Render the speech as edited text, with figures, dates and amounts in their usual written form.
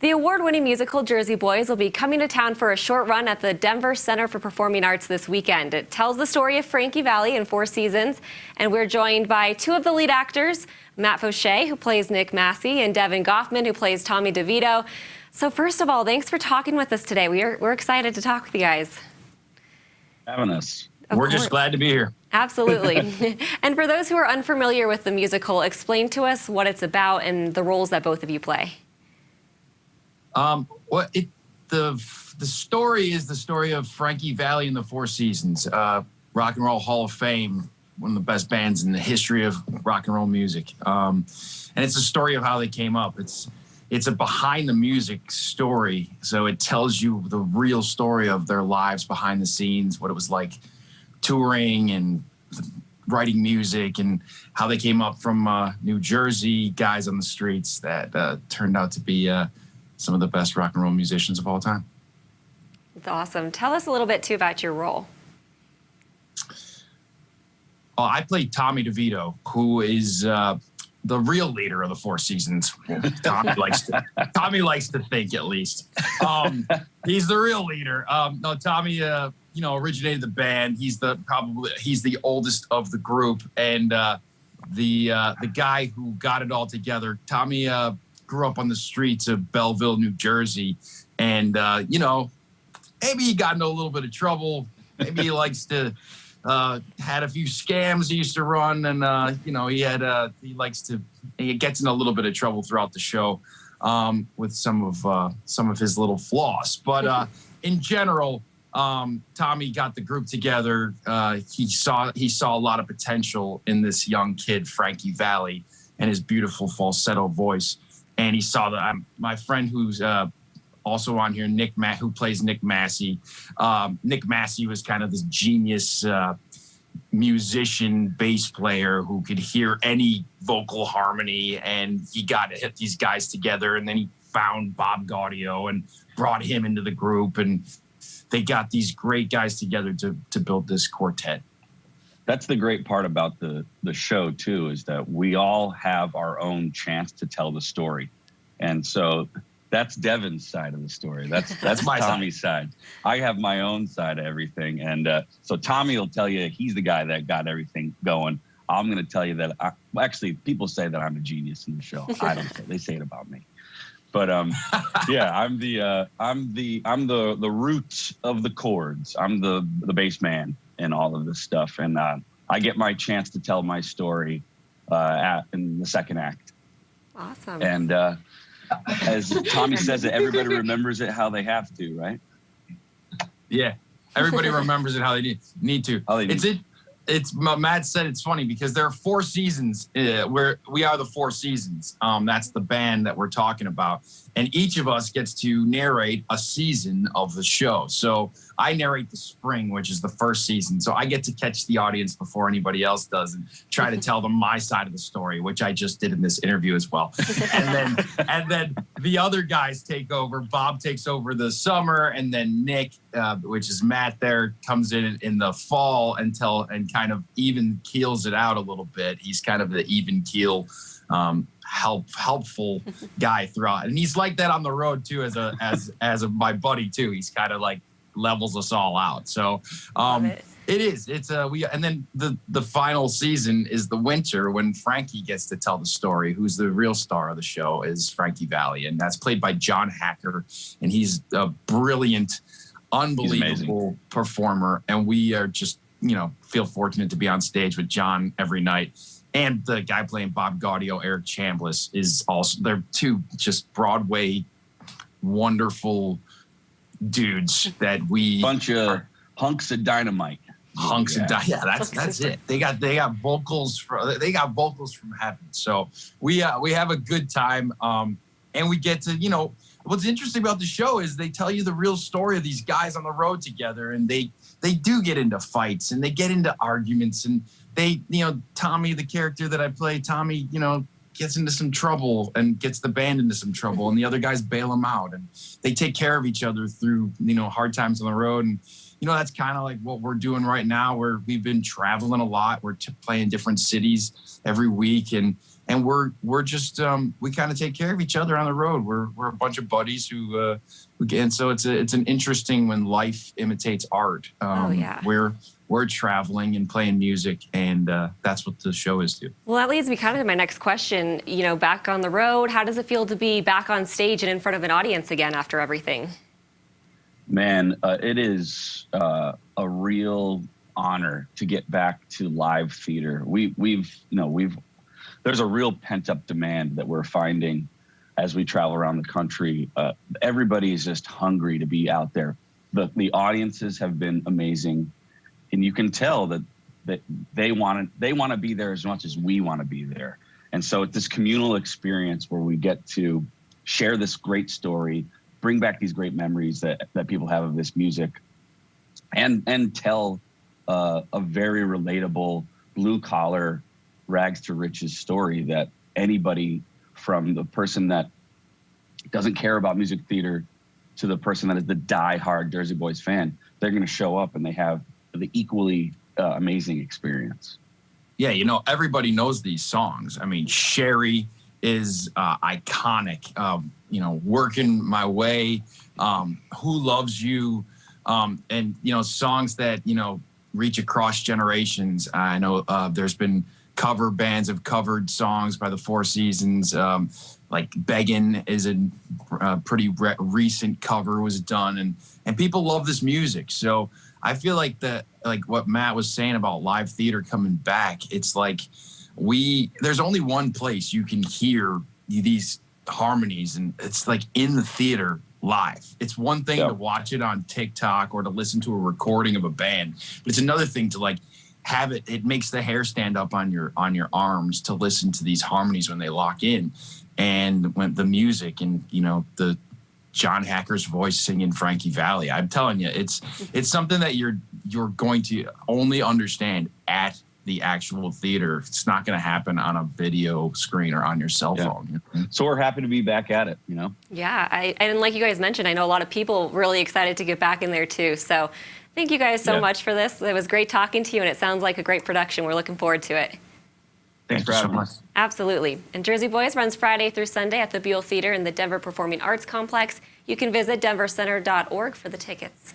The award-winning musical Jersey Boys will be coming to town for a short run at the Denver Center for Performing Arts this weekend. It tells the story of Frankie Valli in 4 seasons, and we're joined by 2 of the lead actors, Matt Fauché, who plays Nick Massey, and Devin Goffman, who plays Tommy DeVito. So first of all, thanks for talking with us today. We're excited to talk with you guys. Having us. We're just glad to be here. Absolutely. And for those who are unfamiliar with the musical, explain to us what it's about and the roles that both of you play. The story is the story of Frankie Valli and the Four Seasons, Rock and Roll Hall of Fame, one of the best bands in the history of rock and roll music. And it's a story of how they came up. It's a behind the music story, so it tells you the real story of their lives behind the scenes, what it was like touring and writing music, and how they came up from New Jersey, guys on the streets that turned out to be some of the best rock and roll musicians of all time. That's awesome. Tell us a little bit, too, about your role. I played Tommy DeVito, who is the real leader of the Four Seasons. Tommy likes to think, at least. He's the real leader. No, Tommy, originated the band. He's the oldest of the group, and the guy who got it all together. Tommy grew up on the streets of Belleville, New Jersey, and maybe he got into a little bit of trouble. Maybe he likes to had a few scams he used to run, and he gets in a little bit of trouble throughout the show with some of his little flaws. But in general, Tommy got the group together. He saw a lot of potential in this young kid, Frankie Valli, and his beautiful falsetto voice. And he saw that my friend who's also on here, who plays Nick Massey. Nick Massey was kind of this genius musician, bass player who could hear any vocal harmony, and he got to hit these guys together. And then he found Bob Gaudio and brought him into the group, and they got these great guys together to build this quartet. That's the great part about the show, too, is that we all have our own chance to tell the story. And so that's Devin's side of the story. That's my Tommy's side. I have my own side of everything. And so Tommy will tell you he's the guy that got everything going. I'm going to tell you that actually people say that I'm a genius in the show. I don't say, they say it about me. But yeah, I'm the roots of the chords. I'm the bass man and all of this stuff. And I get my chance to tell my story in the second act. Awesome. And as Tommy says it, everybody remembers it how they have to, right? Yeah, everybody remembers it how they need to. It's Matt said it's funny because there are 4 seasons where we are the Four Seasons. That's the band that we're talking about. And each of us gets to narrate a season of the show. So I narrate the spring, which is the first season. So I get to catch the audience before anybody else does and try to tell them my side of the story, which I just did in this interview as well. And then the other guys take over. Bob takes over the summer, and then Nick, which is Matt there, comes in the fall and kind of even keels it out a little bit. He's kind of the even keel helpful guy throughout, and he's like that on the road too as my buddy too. He's kind of like levels us all out. So and then the final season is the winter when Frankie gets to tell the story. Who's the real star of the show is Frankie Valli, and that's played by John Hacker, and he's a brilliant, unbelievable performer, and we are just feel fortunate to be on stage with John every night. And the guy playing Bob Gaudio, Eric Chambliss, is also, they're 2 just Broadway wonderful dudes that bunch of hunks of dynamite. Yeah, that's it. They got vocals from heaven. So we have a good time, and we get to what's interesting about the show is they tell you the real story of these guys on the road together, and they do get into fights and they get into arguments, and they, Tommy, the character that I play, Tommy, gets into some trouble and gets the band into some trouble, and the other guys bail him out, and they take care of each other through, hard times on the road. And, that's kind of like what we're doing right now, where we've been traveling a lot. We're playing different cities every week, and and we're just we kind of take care of each other on the road. We're a bunch of buddies who and so it's an interesting when life imitates art. Oh yeah. We're traveling and playing music, and that's what the show is too. Well, that leads me kind of to my next question. You know, back on the road, how does it feel to be back on stage and in front of an audience again after everything? Man, it is a real honor to get back to live theater. There's a real pent-up demand that we're finding as we travel around the country. Everybody is just hungry to be out there. The audiences have been amazing. And you can tell that they want to be there as much as we want to be there. And so it's this communal experience where we get to share this great story, bring back these great memories that people have of this music, and tell a very relatable blue collar rags to riches story that anybody, from the person that doesn't care about music theater to the person that is the diehard Jersey Boys fan, they're going to show up and they have the equally amazing experience. Yeah, everybody knows these songs. I mean, Sherry is iconic. Working My Way, Who Loves You, and songs that reach across generations. I know there's been cover bands have covered songs by the Four Seasons. Like Beggin' is a pretty recent cover was done, and people love this music. So I feel like what Matt was saying about live theater coming back, it's like there's only one place you can hear these harmonies, and it's like in the theater live. It's one thing to watch it on TikTok or to listen to a recording of a band, but it's another thing to have it. It makes the hair stand up on your arms to listen to these harmonies when they lock in, and when the music and the John Hacker's voice singing Frankie Valli. I'm telling you, it's something that you're going to only understand at the actual theater. It's not going to happen on a video screen or on your cell phone. So we're happy to be back at it, Yeah, and like you guys mentioned, I know a lot of people really excited to get back in there too. So thank you guys so much for this. It was great talking to you, and it sounds like a great production. We're looking forward to it. Thanks for having us. Absolutely. And Jersey Boys runs Friday through Sunday at the Buell Theater in the Denver Performing Arts Complex. You can visit denvercenter.org for the tickets.